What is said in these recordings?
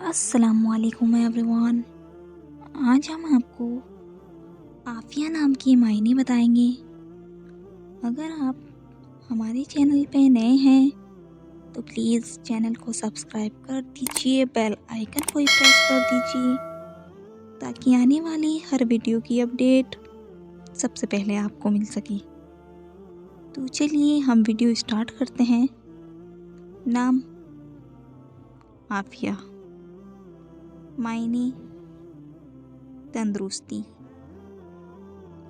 अस्सलामुअलैकुम एवरीवन। आज हम आपको आफिया नाम की मायने बताएंगे। अगर आप हमारे चैनल पे नए हैं तो प्लीज़ चैनल को सब्सक्राइब कर दीजिए, बेल आइकन को भी प्रेस कर दीजिए ताकि आने वाली हर वीडियो की अपडेट सबसे पहले आपको मिल सके। तो चलिए हम वीडियो स्टार्ट करते हैं। नाम आफिया, मायने तंदुरुस्ती,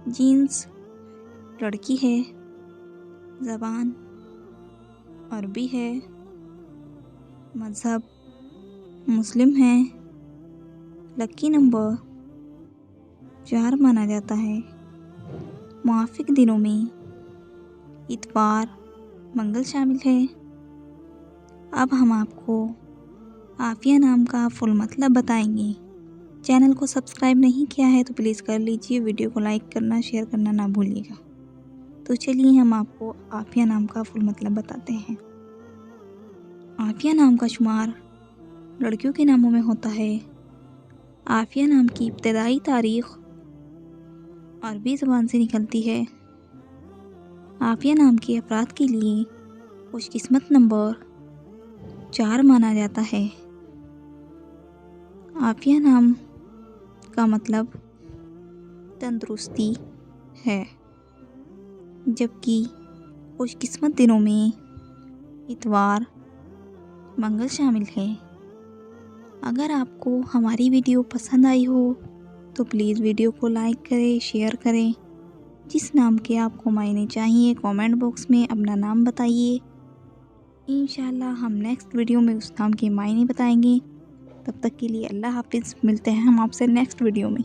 जीन्स लड़की है, ज़बान अरबी है, मज़हब मुस्लिम है, लकी नंबर 4 माना जाता है। मुआफ़िक दिनों में इतवार मंगल शामिल है। अब हम आपको आफिया नाम का फुल मतलब बताएंगे। चैनल को सब्सक्राइब नहीं किया है तो प्लीज़ कर लीजिए, वीडियो को लाइक करना शेयर करना ना भूलिएगा। तो चलिए हम आपको आफिया नाम का फुल मतलब बताते हैं। आफिया नाम का शुमार लड़कियों के नामों में होता है। आफिया नाम की इब्तदाई तारीख़ अरबी ज़बान से निकलती है। आफिया नाम के अफराद के लिए खुशकिस्मत नंबर 4 माना जाता है। आफिया नाम का मतलब तंदुरुस्ती है, जबकि खुशकिस्मत दिनों में इतवार मंगल शामिल है। अगर आपको हमारी वीडियो पसंद आई हो तो प्लीज़ वीडियो को लाइक करें, शेयर करें। जिस नाम के आपको मायने चाहिए कमेंट बॉक्स में अपना नाम बताइए। इंशाल्लाह हम नेक्स्ट वीडियो में उस नाम के मायने बताएंगे। तब तक के लिए अल्लाह हाफिज़। मिलते हैं हम आपसे नेक्स्ट वीडियो में।